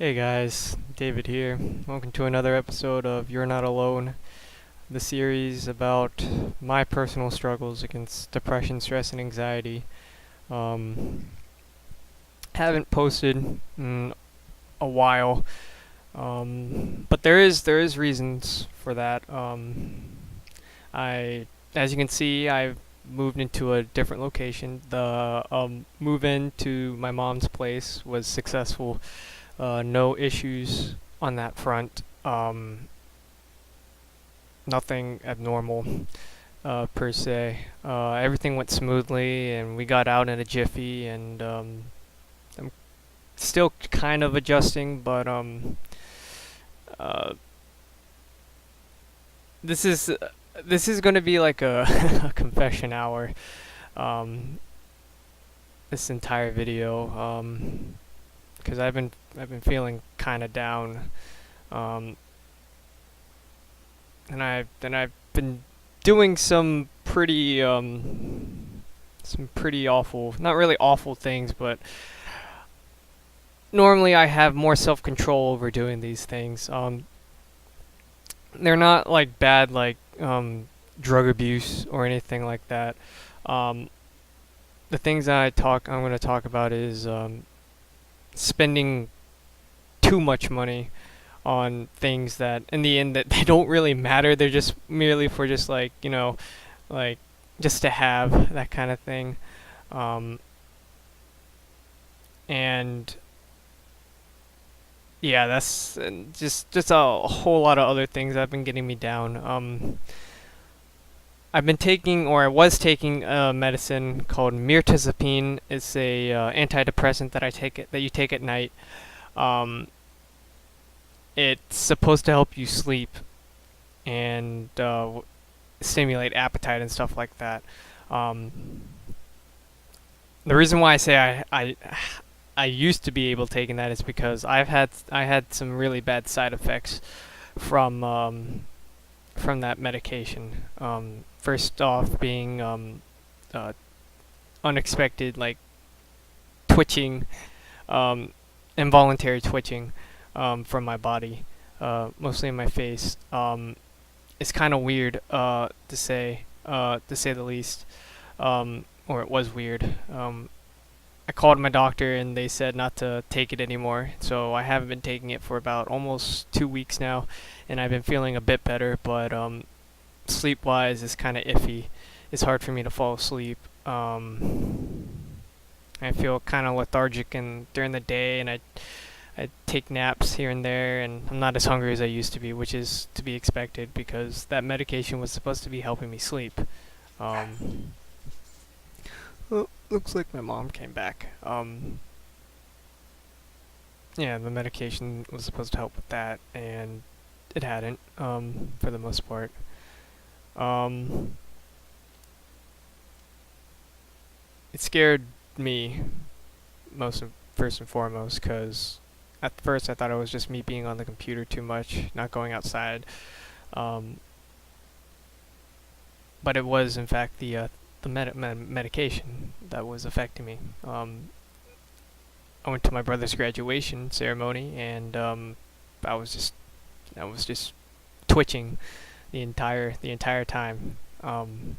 Hey guys, David here. Welcome to another episode of You're Not Alone, the series about my personal struggles against depression, stress, and anxiety. Um, haven't posted in a while, but there is reasons for that. As you can see, I've moved into a different location. The move in to my mom's place was successful. No issues on that front. Nothing abnormal per se. Everything went smoothly, and we got out in a jiffy. And I'm still kind of adjusting, but uh, this is this is going to be like a, a confession hour. Um, this entire video, because I've been feeling kind of down. Um, and I've been doing some pretty awful, not really awful things, but normally I have more self-control over doing these things. They're not like bad, like drug abuse or anything like that. Um, the things that I'm going to talk about is spending too much money on things that in the end that they don't really matter. They're just merely for just like, like just to have that kind of thing. Um, and yeah, that's just a whole lot of other things that have been getting me down. I've been taking, or I was taking, a medicine called Mirtazapine. It's a antidepressant that you take at night. Um, it's supposed to help you sleep and stimulate appetite and stuff like that. Um, the reason why I say I used to be able to take that is because I had some really bad side effects from that medication. First off, being uh, unexpected, like twitching, involuntary twitching from my body, mostly in my face. It's kind of weird to say the least, or it was weird. I called my doctor and they said not to take it anymore, so I haven't been taking it for about almost 2 weeks now, and I've been feeling a bit better, but sleep-wise is kind of iffy. It's hard for me to fall asleep. I feel kind of lethargic during the day, and I take naps here and there, and I'm not as hungry as I used to be, which is to be expected because that medication was supposed to be helping me sleep. Um, well, looks like my mom came back. Yeah, the medication was supposed to help with that, and it hadn't, for the most part. Um, it scared me first and foremost, because at first I thought it was just me being on the computer too much, not going outside. Um, but it was in fact the medication that was affecting me. I went to my brother's graduation ceremony, and I was just I was just twitching the entire time. And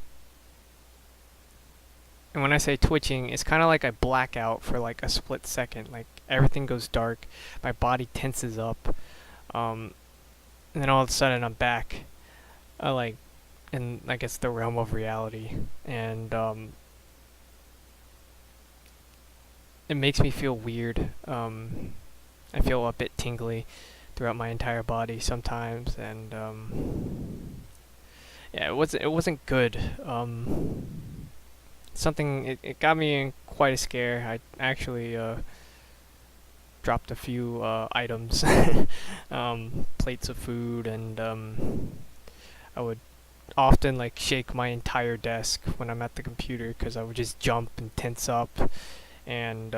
when I say twitching, it's kind of like I black out for like a split second. Like everything goes dark, my body tenses up, and then all of a sudden I'm back, like in, I guess, the realm of reality, and it makes me feel weird. I feel a bit tingly throughout my entire body sometimes, and yeah, it wasn't good. It got me in quite a scare. I actually dropped a few items, plates of food, and I would often like shake my entire desk when I'm at the computer because I would just jump and tense up, and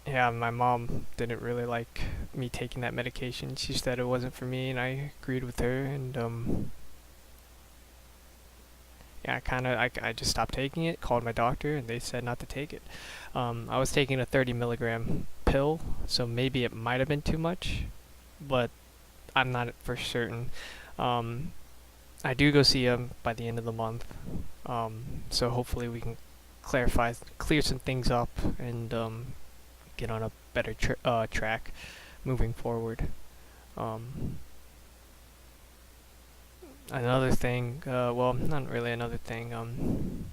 yeah, my mom didn't really like me taking that medication. She said it wasn't for me, and I agreed with her, and yeah, I just stopped taking it, called my doctor, and they said not to take it. I was taking a 30 milligram pill, so maybe it might have been too much, but I'm not for certain. Um, I do go see him by the end of the month, so hopefully we can clear some things up, and get on a better track moving forward. Um, Another thing, well, not really another thing.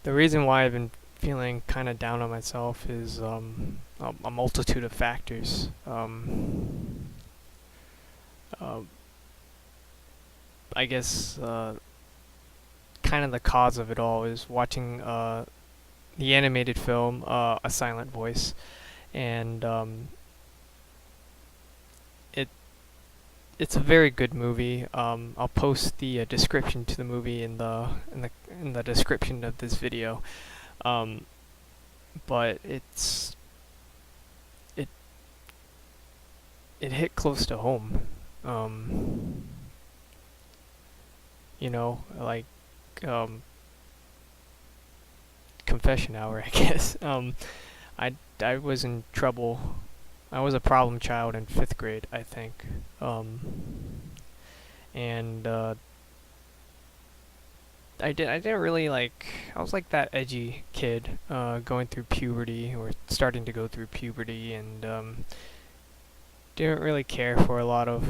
The reason why I've been feeling kind of down on myself is a multitude of factors. Uh, I guess kind of the cause of it all is watching the animated film A Silent Voice, and it it's a very good movie. I'll post the description to the movie in the description of this video. Um, but it it hit close to home. Um, like um, confession hour, I guess. I was in trouble. I was a problem child in 5th grade, I think. And I didn't really like. I was like that edgy kid, going through puberty or starting to go through puberty, and didn't really care for a lot of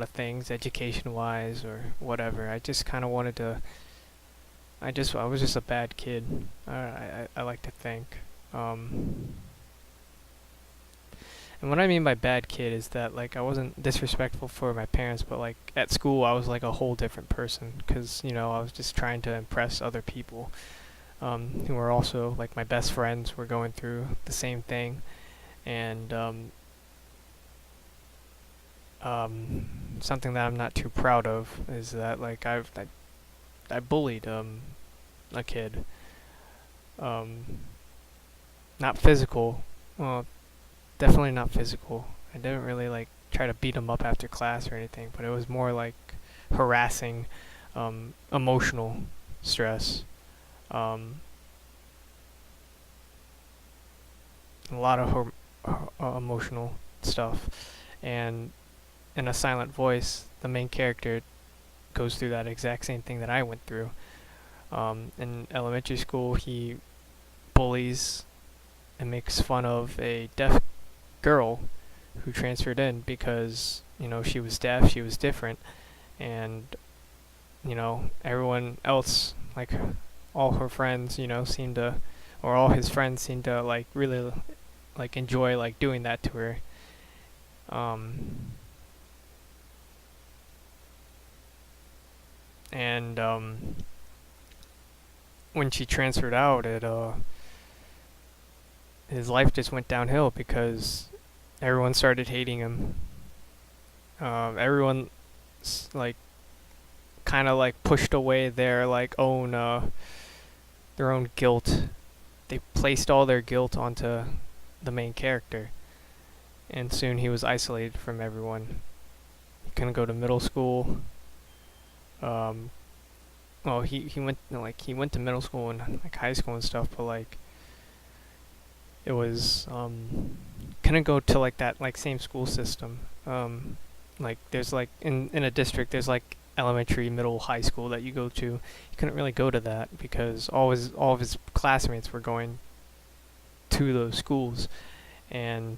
things, education wise or whatever. I just kind of wanted to. I was just a bad kid. I like to think. And what I mean by bad kid is that, like, I wasn't disrespectful for my parents, but like at school I was like a whole different person, because I was just trying to impress other people, who were also like my best friends were going through the same thing, and something that I'm not too proud of is that like I bullied a kid, um, not physical. Well, definitely not physical. I didn't really like try to beat him up after class or anything, but it was more like harassing, emotional stress, um, a lot of emotional stuff. And in A Silent Voice, the main character goes through that exact same thing that I went through. In elementary school, he bullies and makes fun of a deaf girl who transferred in because she was deaf, she was different, and everyone else, like all her friends, seemed to, or all his friends seemed to like really like enjoy like doing that to her. Um, and when she transferred out, his life just went downhill because everyone started hating him. Everyone like kind of like pushed away their own guilt. They placed all their guilt onto the main character, and soon he was isolated from everyone. He couldn't go to middle school. Well, he went to middle school and like high school and stuff, but like it was couldn't go to like that like same school system. Like there's like in a district there's like elementary, middle, high school that you go to. He couldn't really go to that because all of his classmates were going to those schools, and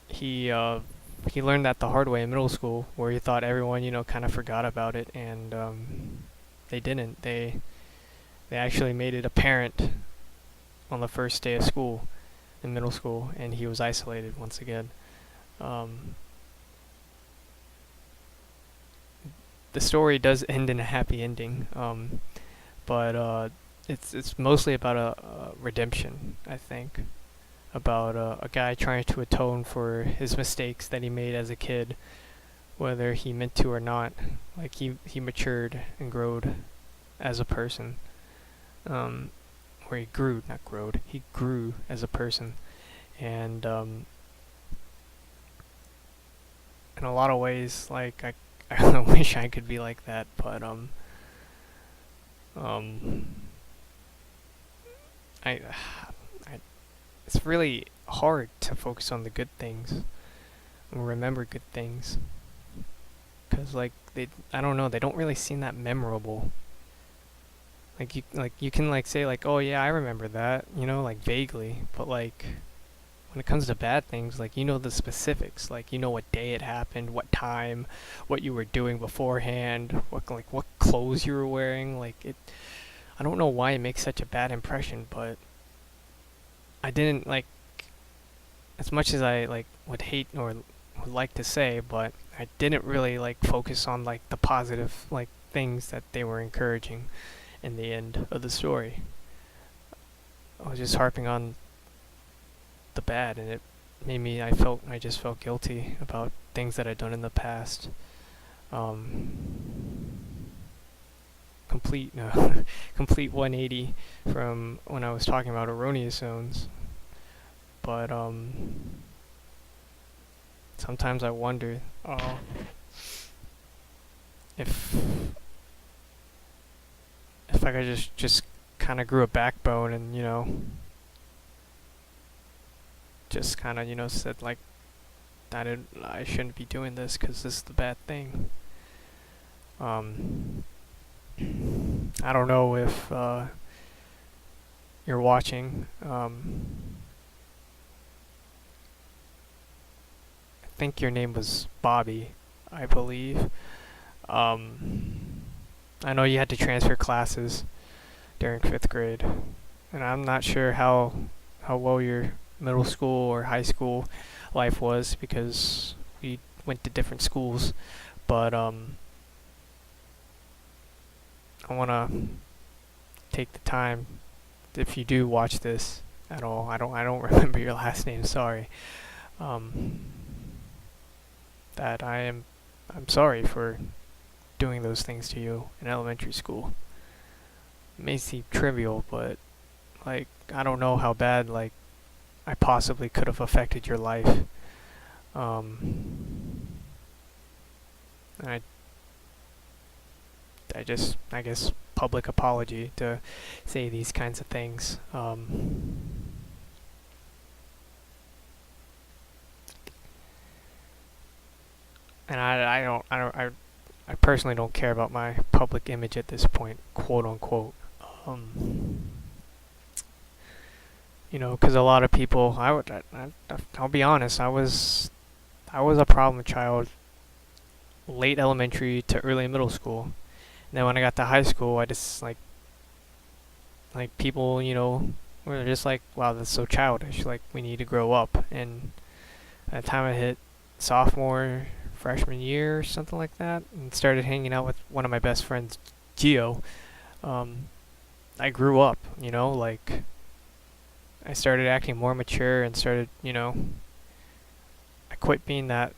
he learned that the hard way in middle school, where he thought everyone kind of forgot about it, and they didn't. They actually made it apparent on the first day of school in middle school, and he was isolated once again. The story does end in a happy ending, but it's mostly about a redemption, I think, about a guy trying to atone for his mistakes that he made as a kid, whether he meant to or not. Like he matured and growed as a person, or he grew, not growed. He grew as a person, and in a lot of ways, like I wish I could be like that, but I it's really hard to focus on the good things and remember good things, because like I don't know, they don't really seem that memorable. Like you can like say like, oh yeah, I remember that, like vaguely, but like when it comes to bad things, like the specifics, like what day it happened, what time, what you were doing beforehand, what clothes you were wearing. Like it, I don't know why it makes such a bad impression, but I didn't like, as much as I like would hate or would like to say, but I didn't really like focus on like the positive like things that they were encouraging in the end of the story. I was just harping on the bad, and it made me, I just felt guilty about things that I'd done in the past. Complete complete 180 from when I was talking about erroneous zones. But sometimes I wonder if I could just kind of grew a backbone and just kind of said like I shouldn't be doing this because this is the bad thing. I don't know if you're watching. I think your name was Bobby, I believe. I know you had to transfer classes during 5th grade, and I'm not sure how well your middle school or high school life was, because we went to different schools. But I want to take the time, if you do watch this at all. I don't remember your last name. Sorry. That I'm sorry for doing those things to you in elementary school. It may seem trivial, but like I don't know how bad like I possibly could have affected your life. I guess public apology to say these kinds of things. And I personally don't care about my public image at this point, quote unquote. Because a lot of people, I'll be honest, I was a problem child, late elementary to early middle school. And then when I got to high school, I just like people, were just like, wow, that's so childish. Like we need to grow up. And at the time I hit sophomore, freshman year or something like that, and started hanging out with one of my best friends, Gio, I grew up, like I started acting more mature and started, I quit being that,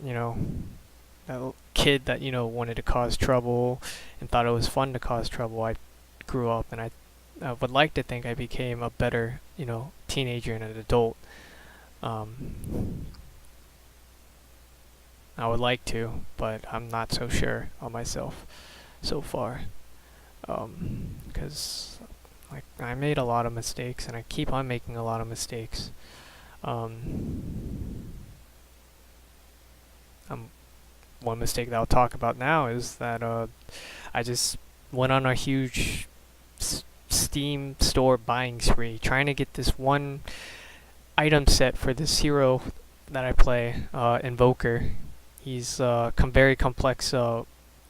that kid that, wanted to cause trouble and thought it was fun to cause trouble. I grew up, and I would like to think I became a better, teenager and an adult. I would like to, but I'm not so sure on myself so far. Because like I made a lot of mistakes, and I keep on making a lot of mistakes. One mistake that I'll talk about now is that I just went on a huge Steam store buying spree, trying to get this one item set for this hero that I play, Invoker. He's a very complex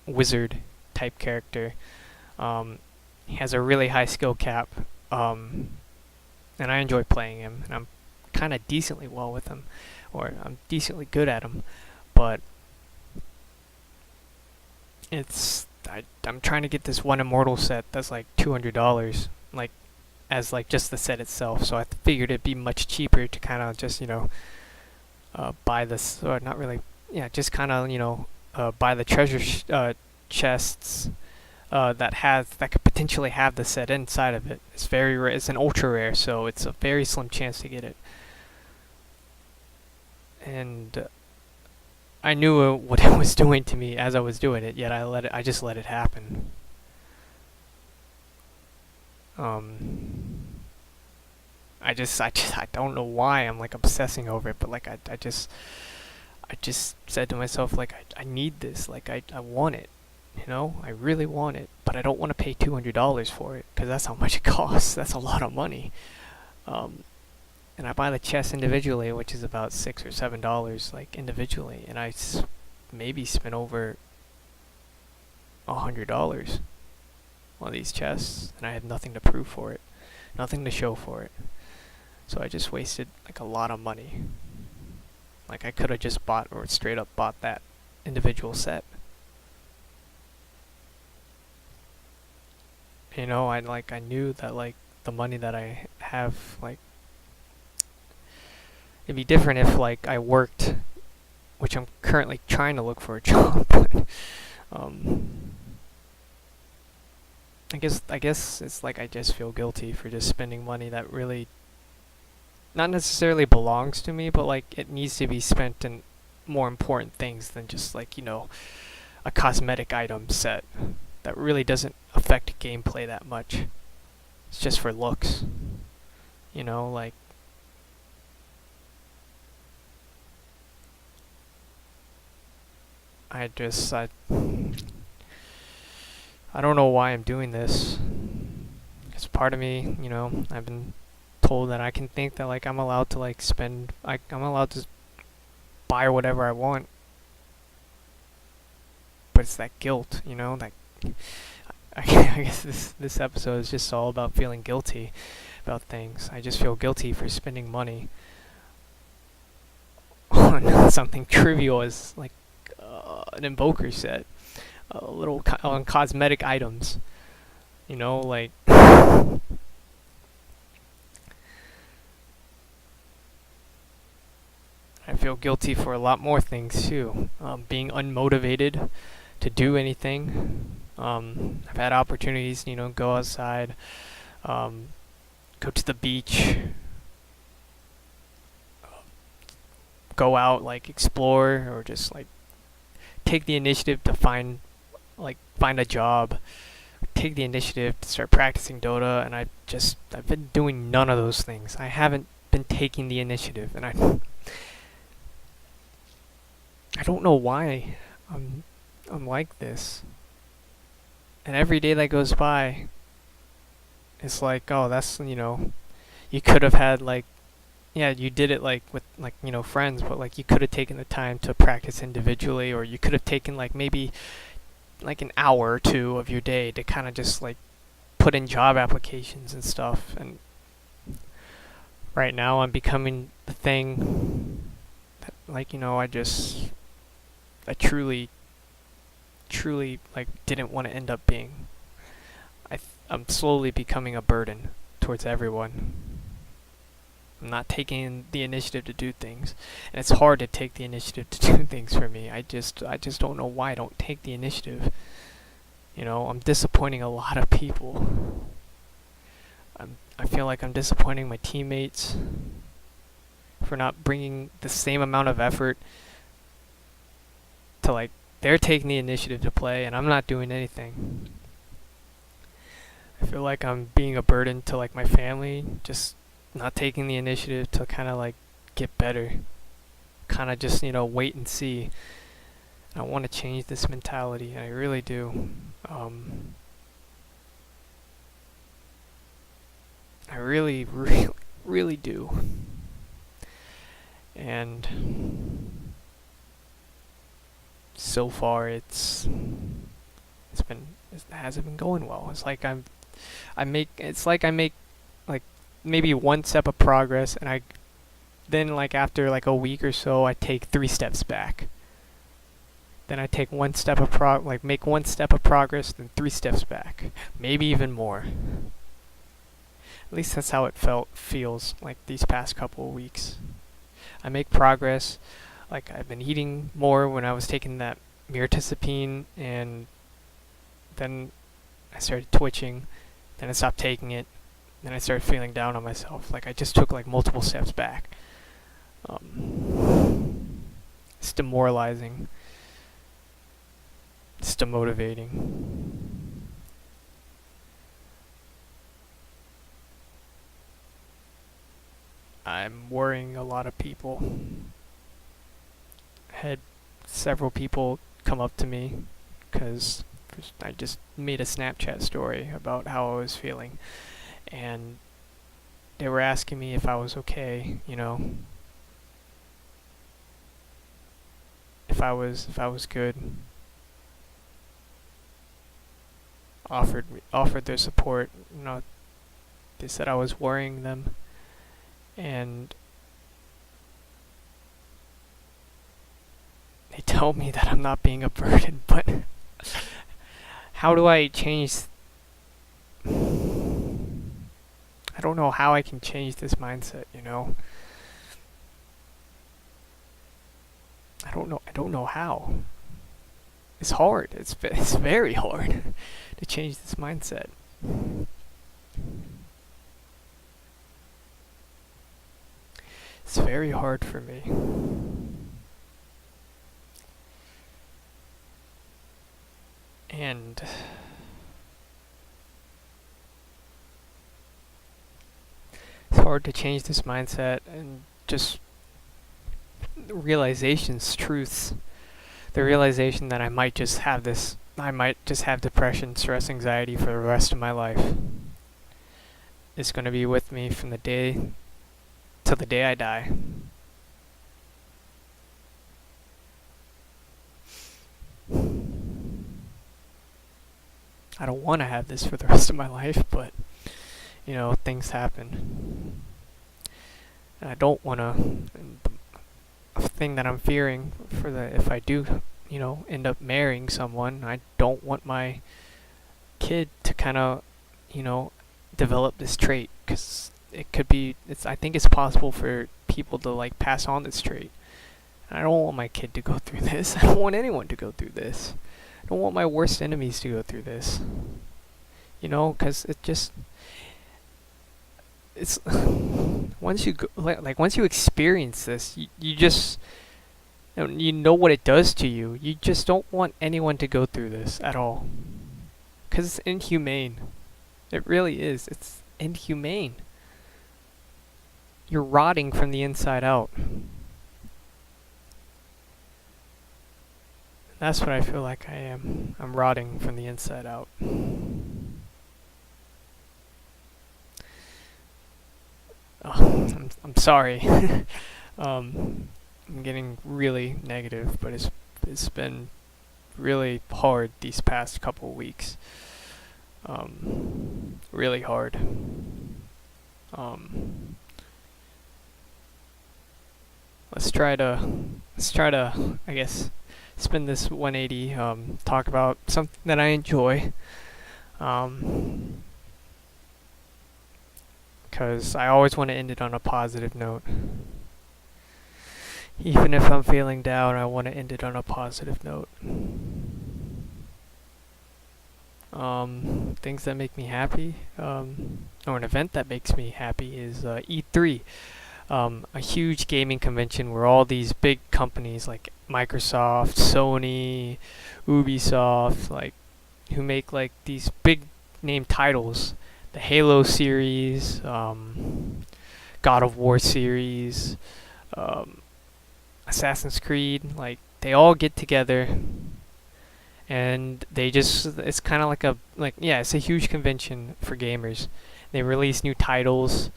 wizard type character. He has a really high skill cap, and I enjoy playing him, and I'm kind of decently well with him, or I'm decently good at him, but I'm trying to get this one immortal set that's like $200, like as like just the set itself. So I figured it'd be much cheaper to kind of just buy this, or not really, yeah, just kind of buy the treasure chests that could potentially have the set inside of it. It's very rare. It's an ultra rare, so it's a very slim chance to get it. And I knew what it was doing to me as I was doing it, yet I just let it happen. I don't know why I'm like obsessing over it, but like I just said to myself, like, I need this, like, I want it, you know, I really want it, but I don't want to pay $200 for it, because that's how much it costs. That's a lot of money. Um, and I buy the chest individually, which is about $6 or $7, like, individually, and maybe spent over $100 on these chests, and I had nothing to prove for it, nothing to show for it. So I just wasted, like, a lot of money. Like, I could have just bought, or straight up bought that individual set. You know, I knew that, like, the money that I have, like, it'd be different if, like, I worked, which I'm currently trying to look for a job, but, I guess it's like I just feel guilty for just spending money that really not necessarily belongs to me, but like it needs to be spent in more important things than just, like, you know, a cosmetic item set that really doesn't affect gameplay that much. It's just for looks. You know, like, I don't know why I'm doing this. It's part of me, you know, I've been told that I can think that, like, I'm allowed to, like, I'm allowed to buy whatever I want. But it's that guilt, you know, that I guess this episode is just all about feeling guilty about things. I just feel guilty for spending money on something trivial as, like, an invoker set, on cosmetic items. You know, like, I feel guilty for a lot more things too. Being unmotivated to do anything. I've had opportunities, you know, go outside, go to the beach, go out, like, explore, or just, like, take the initiative to find a job, take the initiative to start practicing Dota, and I've been doing none of those things. I haven't been taking the initiative, and I don't know why I'm like this. And every day that goes by, it's like, oh, that's, you know, you could have had, like, yeah, you did it, like, with, like, you know, friends, but, like, you could have taken the time to practice individually, or you could have taken, like, maybe, like, an hour or two of your day to kind of just, like, put in job applications and stuff. And right now I'm becoming the thing that, like, you know, I truly, like, didn't want to end up being. I'm slowly becoming a burden towards everyone. I'm not taking the initiative to do things, and it's hard to take the initiative to do things for me. I just don't know why I don't take the initiative. You know, I'm disappointing a lot of people. I feel like I'm disappointing my teammates for not bringing the same amount of effort to, like, they're taking the initiative to play, and I'm not doing anything. I feel like I'm being a burden to, like, my family, just not taking the initiative to kind of, like, get better. Kind of just, you know, wait and see. I want to change this mentality. I really do. I really, really, really do. And so far, it hasn't been going well. It's like I make like maybe one step of progress, and then, like, after, like, a week or so, I take 3 steps back. Then I take one step of make one step of progress, then 3 steps back, maybe even more. At least that's how it feels like these past couple of weeks. I make progress. Like, I've been eating more when I was taking that Mirtazapine, and then I started twitching. Then I stopped taking it. Then I started feeling down on myself. Like, I just took, like, multiple steps back. It's demoralizing. It's demotivating. I'm worrying a lot of people. I had several people come up to me because I just made a Snapchat story about how I was feeling, and they were asking me if I was okay, if I was good. Offered their support. They said I was worrying them, and they told me that I'm not being a burden. But how do I change? I don't know how I can change this mindset. I don't know how. It's hard. It's very hard to change this mindset. It's very hard for me. And it's hard to change this mindset and just realizations, truths. The realization that I might just have depression, stress, anxiety for the rest of my life. It's going to be with me from the day till the day I die. I don't want to have this for the rest of my life, but things happen. And I don't want to. A thing that I'm fearing if I do, end up marrying someone, I don't want my kid to kind of, develop this trait, because I think it's possible for people to like pass on this trait. And I don't want my kid to go through this. I don't want anyone to go through this. I don't want my worst enemies to go through this. Because it's once you go, once you experience this, you just you know what it does to you. You just don't want anyone to go through this at all, because it's inhumane. It really is. It's inhumane. You're rotting from the inside out. That's what I feel like I am. I'm rotting from the inside out. Oh, I'm sorry. I'm getting really negative, but it's been really hard these past couple weeks. Really hard. Let's try to I guess spin this 180. Talk about something that I enjoy. Because I always want to end it on a positive note. Even if I'm feeling down, I want to end it on a positive note. Things that make me happy, or an event that makes me happy is E3, a huge gaming convention where all these big companies like Microsoft, Sony, Ubisoft, who make these big name titles, the Halo series, God of War series, Assassin's Creed, they all get together and it's kind of it's a huge convention for gamers. They release new titles,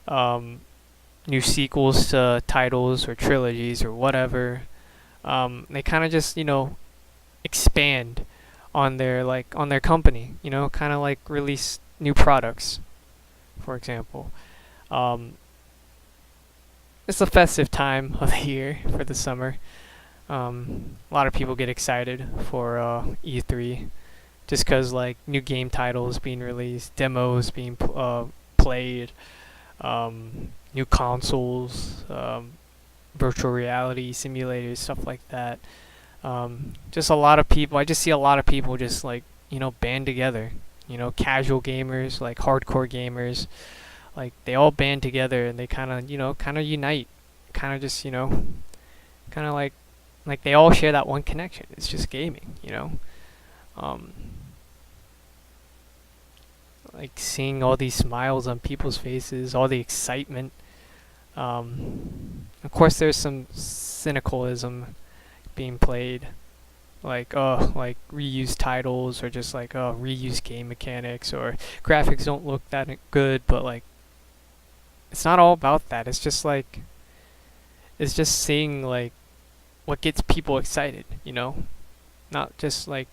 new sequels to titles or trilogies or whatever. They kind of just, expand on their company, kind of release new products, for example. It's a festive time of the year for the summer. A lot of people get excited for E3 just because new game titles being released, demos being played, new consoles, virtual reality simulators, stuff like that. Just a lot of people. I just see a lot of people just band together. Casual gamers, hardcore gamers, they all band together and they kind of unite, kind of just kind of like they all share that one connection. It's just gaming, seeing all these smiles on people's faces, all the excitement, Of course, there's some cynicalism being played, like like reuse titles, or just like reuse game mechanics, or graphics don't look that good, but like it's not all about that. It's just seeing like what gets people excited, you know? Not just like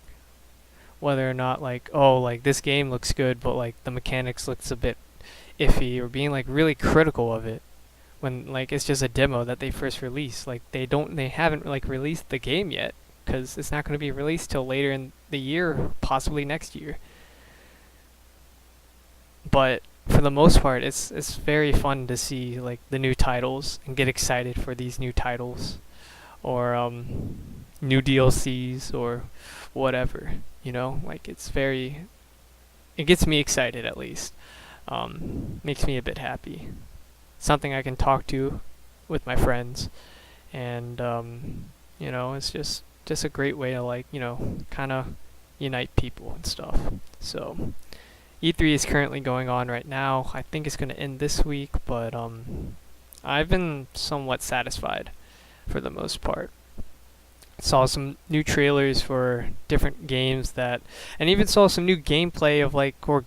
whether or not like, oh, like this game looks good, but like the mechanics looks a bit iffy, or being like really critical of it when like it's just a demo that they first released. Like they haven't like released the game yet, because it's not going to be released till later in the year, possibly next year. But for the most part, it's very fun to see like the new titles and get excited for these new titles, or new DLCs, or whatever. You know, like it gets me excited at least. Makes me a bit happy. Something I can talk to with my friends, and you know, it's just a great way to like, you know, kind of unite people and stuff. So E3 is currently going on right now. I think it's going to end this week, but I've been somewhat satisfied for the most part. Saw some new trailers for different games and even saw some new gameplay of like, or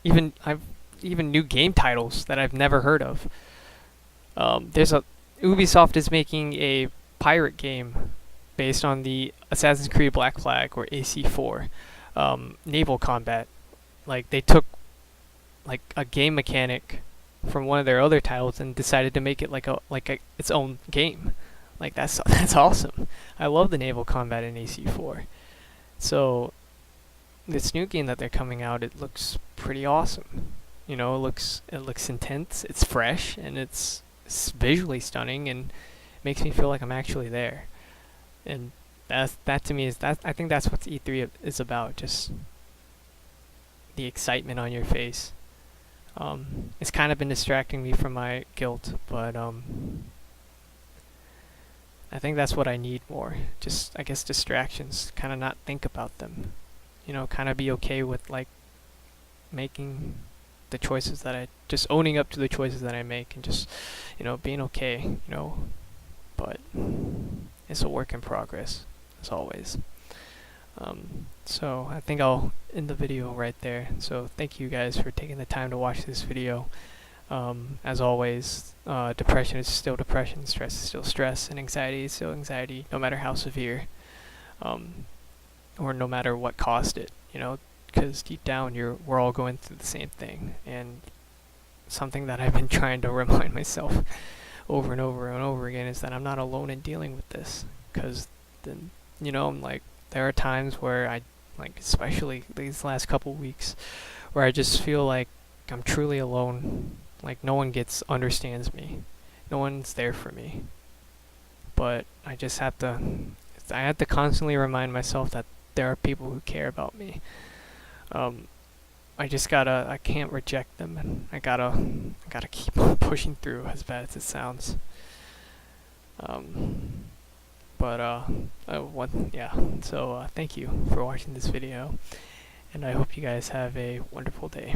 even new game titles that I've never heard of. Ubisoft is making a pirate game based on the Assassin's Creed Black Flag, or AC4, naval combat. Like they took like a game mechanic from one of their other titles and decided to make it like its own game. Like that's awesome. I love the naval combat in AC4. So this new game that they're coming out, it looks pretty awesome. You know, it looks intense. It's fresh, and it's visually stunning, and makes me feel like I'm actually there. And that to me I think that's what E3 is about. Just the excitement on your face. It's kind of been distracting me from my guilt, but I think that's what I need more. Just, I guess, distractions. Kind of not think about them. You know, kind of be okay with like making the choices just owning up to the choices that I make, and just, you know, being okay, you know. But it's a work in progress, as always. So I think I'll end the video right there. So thank you guys for taking the time to watch this video. As always, depression is still depression, stress is still stress, and anxiety is still anxiety, no matter how severe, or no matter what caused it, you know, because deep down we're all going through the same thing. And something that I've been trying to remind myself over and over and over again is that I'm not alone in dealing with this. Because then, you know, I'm like, there are times where I, like, especially these last couple weeks, where I just feel like I'm truly alone. Like no one understands me. No one's there for me. But I have to constantly remind myself that there are people who care about me. I can't reject them, and I gotta keep on pushing through, as bad as it sounds. So thank you for watching this video, and I hope you guys have a wonderful day.